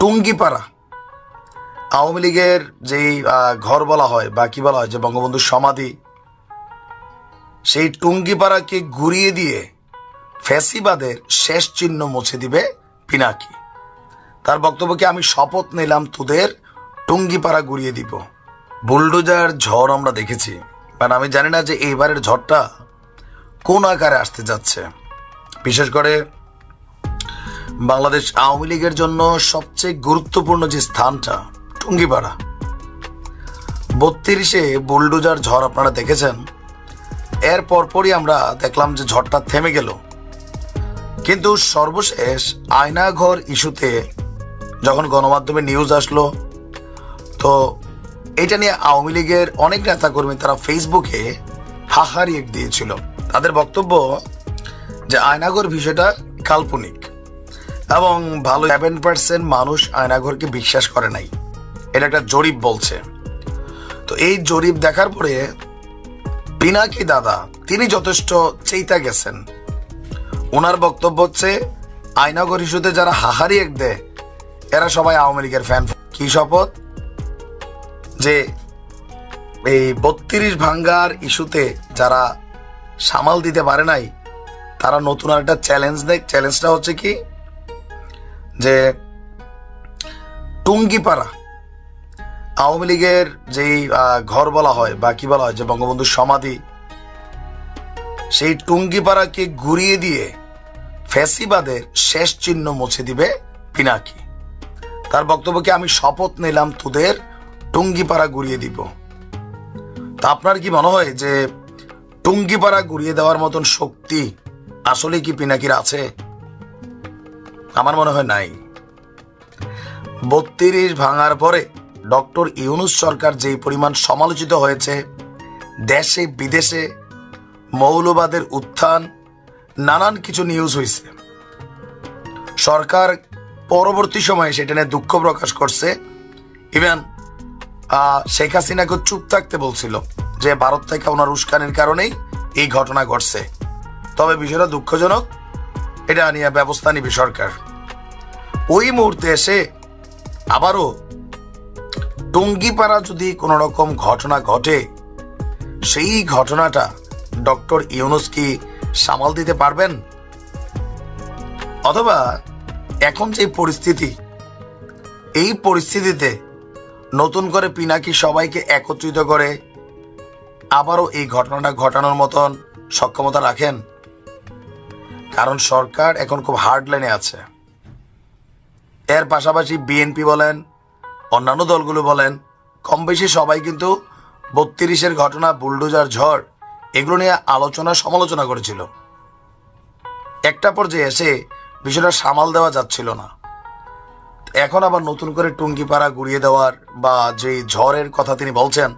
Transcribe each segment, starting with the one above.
টুঙ্গিপাড়া আওয়ামী লীগের যেই ঘর বলা হয় বা কি বলা হয়, যে বঙ্গবন্ধুর সমাধি, সেই টুঙ্গিপাড়াকে ঘুরিয়ে দিয়ে ফ্যাসিবাদের শেষ চিহ্ন মুছে দিবে পিনাকি। তার বক্তব্যকে আমি শপথ নিলাম তোদের টুঙ্গিপাড়া ঘুরিয়ে দিব। বুলডোজার ঝড় আমরা দেখেছি, কারণ আমি জানি না যে এইবারের ঝড়টা কোন আকারে আসতে যাচ্ছে। বিশেষ করে বাংলাদেশ আওয়ামী লীগের জন্য সবচেয়ে গুরুত্বপূর্ণ যে স্থানটা টুঙ্গিপাড়া, 32-এ বুলডোজার ঝড় আপনারা দেখেছেন। এর পরপরই আমরা দেখলাম যে ঝড়টা থেমে গেল, কিন্তু সর্বশেষ আয়নাঘর ইস্যুতে যখন গণমাধ্যমে নিউজ আসলো, তো এটা নিয়ে আওয়ামী লীগের অনেক নেতাকর্মী তারা ফেসবুকে হাহারি দিয়েছিল। তাদের বক্তব্য যে আয়নাঘর বিষয়টা কাল্পনিক এবং ভালো 7% মানুষ আয়নাঘরকে বিশ্বাস করে নাই, এটা একটা জরিপ বলছে। তো এই জরিপ দেখার পরে পিনাকি দাদা তিনি যথেষ্ট চেইতা গেছেন। ওনার বক্তব্য হচ্ছে আয়নাঘর ইস্যুতে যারা হাহারি দেয় এরা সবাই আওয়ামী লীগের ফ্যান। কি শপথ? যে এই 32 ভাঙ্গার ইস্যুতে যারা সামাল দিতে পারে নাই তারা নতুন আর একটা চ্যালেঞ্জ দেয়। চ্যালেঞ্জটা হচ্ছে কি, যে টুঙ্গিপাড়া আওয়ামী লীগের যেই ঘর বলা হয় বা কি বলা হয়, যে বঙ্গবন্ধুর সমাধি, সেই টুঙ্গিপাড়াকে ঘুরিয়ে দিয়ে ফ্যাসিবাদের শেষ চিহ্ন মুছে দিবে পিনাকি। তার বক্তব্যকে আমি শপথ নিলাম তোদের টুঙ্গিপাড়া ঘুরিয়ে দিব। তা আপনার কি মনে হয় যে টুঙ্গিপাড়া ঘুরিয়ে দেওয়ার মতন শক্তি আসলে কি পিনাকির আছে? আমার মনে হয় নাই। 32 ভাঙার পরে ডক্টর ইউনূস সরকার যেই পরিমাণ সমালোচিত হয়েছে, দেশে বিদেশে মৌলবাদের উত্থান, নানান কিছু নিউজ হয়েছে। সরকার পরবর্তী সময়ে সেটা নিয়ে দুঃখ প্রকাশ করছে। ইভেন শেখ হাসিনাকে চুপ থাকতে বলছিল যে ভারত থেকে ওনার উস্কানির কারণেই এই ঘটনা ঘটছে। তবে বিষয়টা দুঃখজনক, এটা নিয়ে ব্যবস্থা নিবে সরকার। ওই মুহূর্তে এসে আবারও টুঙ্গিপাড়া যদি কোনো রকম ঘটনা ঘটে, সেই ঘটনাটা ডক্টর ইউনূস কি সামাল দিতে পারবেন? অথবা এখন যে পরিস্থিতি, এই পরিস্থিতিতে নতুন করে পিনাকি সবাইকে একত্রিত করে আবারও এই ঘটনাটা ঘটানোর মতন সক্ষমতা রাখেন? কারণ সরকার এখন খুব হার্ড লাইনে আছে। এর পাশাপাশি বিএনপি বলেন, অন্যান্য দলগুলো বলেন, কম বেশি সবাই কিন্তু 32-এর ঘটনা, বুলডোজার ঝড়, এগুলো নিয়ে আলোচনা সমালোচনা করেছিল। একটা পর্যায়ে এসে বিষয়টা সামাল দেওয়া যাচ্ছিল না। এখন আবার নতুন করে টুঙ্গিপাড়া ঘুরিয়ে দেওয়ার বা যে ঝড়ের কথা তিনি বলছেন,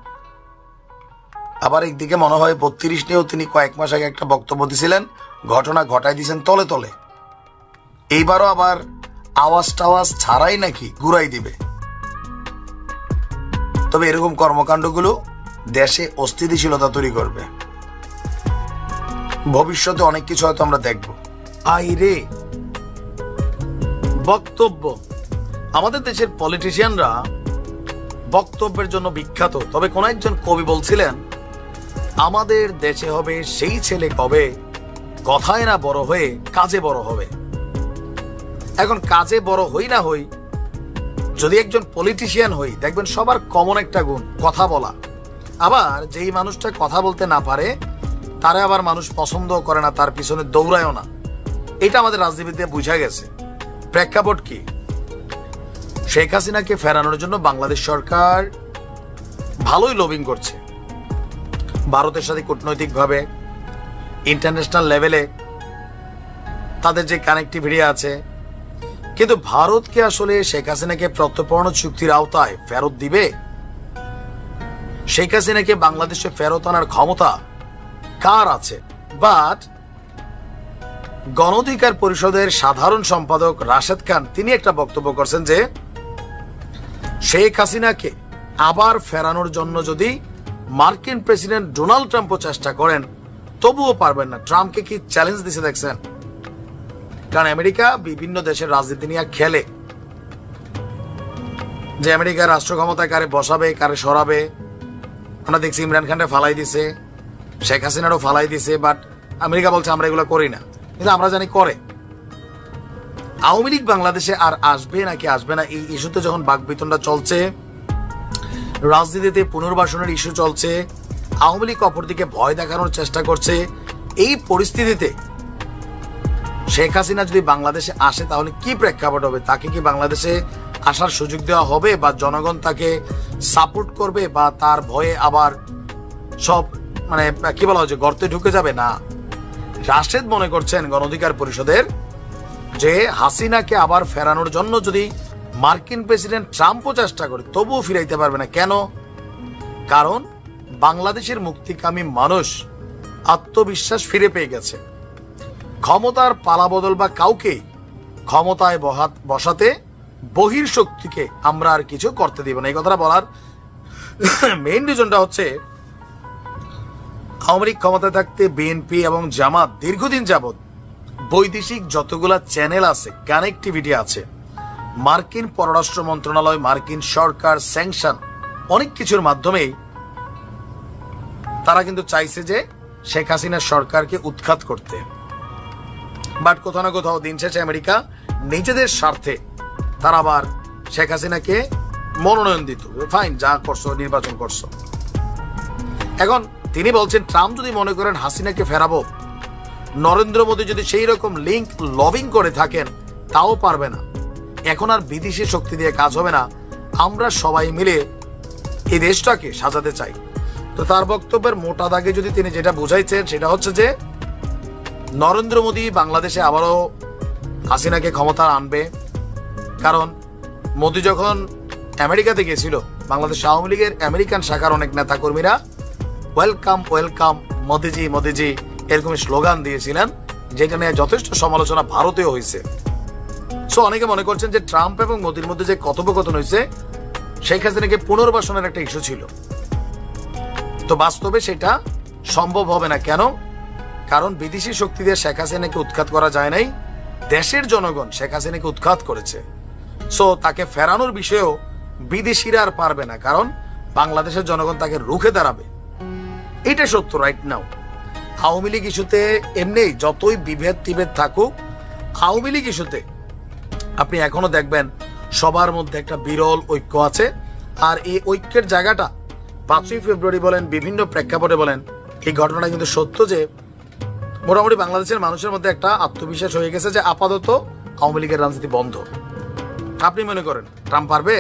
আবার একদিকে মনে হয় 32 নিয়েও তিনি কয়েক মাস আগে একটা বক্তব্য দিয়েছিলেন, ঘটনা ঘটাই দিয়েছেন তলে তলে। এইবারও আবার আওয়াজ টাওয়াজ ছাড়াই নাকি ঘুরাই দিবে। তবে এরকম কর্মকাণ্ডগুলো দেশে অস্থিতিশীলতা তৈরি করবে। ভবিষ্যতে অনেক কিছু হয়তো আমরা দেখব। আইরে বক্তব্য, আমাদের দেশের পলিটিশিয়ানরা বক্তব্যের জন্য বিখ্যাত। তবে কোন একজন কবি বলছিলেন, আমাদের দেশে হবে সেই ছেলে কবে, কথায় না বড় হয়ে কাজে বড় হবে। এখন কাজে বড় হই না হই, যদি একজন পলিটিশিয়ান হই, দেখবেন সবার কমন একটা গুণ কথা বলা। আবার যেই মানুষটা কথা বলতে না পারে তারে আবার মানুষ পছন্দ করে না, তার পিছনে দৌড়ায়ও না। এটা আমাদের রাজনীতিতে বোঝা গেছে। প্রেক্ষাপট কি? শেখ হাসিনাকে ফেরানোর জন্য বাংলাদেশ সরকার ভালোই লবিং করছে, ভারতের সাথে কূটনৈতিকভাবে, ইন্টারন্যাশনাল লেভেলে তাদের যে কানেক্টিভিটি আছে। কিন্তু ভারত কি আসলে শেখ হাসিনাকে প্রত্যর্পণ চুক্তির আওতায় ফেরত দিবে? শেখ হাসিনাকে বাংলাদেশে ফেরত আনার ক্ষমতা কার আছে? বাট গণ অধিকার পরিষদের সাধারণ সম্পাদক রাশেদ খান তিনি একটা বক্তব্য করছেন যে শেখ হাসিনাকে আবার ফেরানোর জন্য যদি মার্কিন প্রেসিডেন্ট ডোনাল্ড ট্রাম্পও চেষ্টা করেন তবুও পারবেন না। ট্রাম্পকে কি চ্যালেঞ্জ দিছে দেখছেন? কারণ আমেরিকা বিভিন্ন দেশের রাজনীতি নিয়ে খেলে। যে আমেরিকার রাষ্ট্র ক্ষমতায় কারে বসাবে কারে সরাবে। আমরা দেখছি ইমরান খানটা ফালাই দিছে, শেখ হাসিনারও ফালাই দিছে, বাট আমেরিকা বলছে আমরা এগুলো করি না, কিন্তু আমরা জানি করে। আওয়ামী লীগ বাংলাদেশে আর আসবে নাকি আসবে না এই ইস্যুতে যখন বাকবিতণ্ডা চলছে, রাজনীতিতে পুনর্বাসনের ইস্যু চলছে, আওয়ামী লীগ অপরদিকে ভয় দেখানোর চেষ্টা করছে, এই পরিস্থিতিতে শেখ হাসিনা যদি বাংলাদেশে আসে তাহলে কি প্রেক্ষাপট হবে? তাকে কি বাংলাদেশে আসার সুযোগ দেওয়া হবে, বা জনগণ তাকে সাপোর্ট করবে, বা তার ভয়ে আবার সব মানে কি বলা হচ্ছে গর্তে ঢুকে যাবে? না, রাশেদ মনে করছেন গণ অধিকার পরিষদের যে হাসিনাকে আবার ফেরানোর জন্য যদি মার্কিন প্রেসিডেন্ট ট্রাম্পও চেষ্টা করে তবুও ফিরাইতে পারবে না। কেন? কারণ বাংলাদেশের মুক্তিকামী মানুষ আত্মবিশ্বাস ফিরে পেয়ে গেছে। ক্ষমতার পালাবদল বা কাউকে ক্ষমতায় বসাতে বহির শক্তিকে আমরা আর কিছু করতে দিব না। এই কথাটা বলার মেইন রিজনটা হচ্ছে আওয়ামী লীগ ক্ষমতায় থাকতে বিএনপি এবং জামাত দীর্ঘদিন যাবৎ বৈদেশিক যতগুলা চ্যানেল আছে, কানেক্টিভিটি আছে, মার্কিন পররাষ্ট্র মন্ত্রণালয়, মার্কিন সরকার, স্যাংশন, অনেক কিছুর মাধ্যমেই তারা কিন্তু চাইছে যে শেখ হাসিনার সরকারকে উৎখাত করতে। বাট কোথাও না কোথাও দিন শেষে আমেরিকা নিজেদের স্বার্থে তারা আবার শেখ হাসিনাকে মনোনয়ন দিত। ফাইন, যা করছো, নির্বাচন করছো। এখন তিনি বলছেন ট্রাম্প যদি মনে করেন হাসিনাকে ফেরাবো, নরেন্দ্র মোদী যদি সেই রকম লিঙ্ক লবিং করে থাকেন, তাও পারবে না। এখন আর বিদেশি শক্তি দিয়ে কাজ হবে না, আমরা সবাই মিলে এই দেশটাকে সাজাতে চাই। তো তার বক্তব্যের মোটা দাগে যদি তিনি যেটা বুঝাইছেন সেটা হচ্ছে যে নরেন্দ্র মোদী বাংলাদেশে আবারও হাসিনাকে ক্ষমতা আনবে। কারণ মোদী যখন আমেরিকাতে গিয়েছিল, বাংলাদেশ আওয়ামী লীগের আমেরিকান শাখার অনেক নেতাকর্মীরা ওয়েলকাম ওয়েলকাম মোদিজি মোদিজি এরকম স্লোগান দিয়েছিলেন, যেটা নিয়ে যথেষ্ট সমালোচনা ভারতেও হয়েছে। সো অনেকে মনে করছেন যে ট্রাম্প এবং মোদির মধ্যে যে কথোপকথন হয়েছে শেখ হাসিনাকে পুনর্বাসনের একটা ইস্যু ছিল। তো বাস্তবে সেটা সম্ভব হবে না। কেন? কারণ বিদেশি শক্তি দিয়ে শেখ হাসিনাকে উৎখাত করা যায় নাই, দেশের জনগণ শেখ হাসিনাকে উৎখাত করেছে। সো তাকে ফেরানোর বিষয়েও বিদেশিরা আর পারবে না, কারণ বাংলাদেশের জনগণ তাকে রুখে দাঁড়াবে। এটা সত্য রাইট নাও। আওয়ামী লীগ ইস্যুতে এমনি যতই বিভেদ টিভেদ থাকুক, আওয়ামী লীগ ইস্যুতে আপনি এখনো দেখবেন সবার মধ্যে একটা বিরল ঐক্য আছে। আর এই ঐক্যের জায়গাটা 5ই ফেব্রুয়ারি বলেন, বিভিন্ন প্রেক্ষাপটে বলেন, এই ঘটনাটা কিন্তু সত্য যে মোটামুটি বাংলাদেশের মানুষের মধ্যে একটা আত্মবিশ্বাস হয়ে গেছে যে আপাতত আওয়ামী লীগের রাজনীতি বন্ধ। আপনি মনে করেন ট্রাম্প পারবে?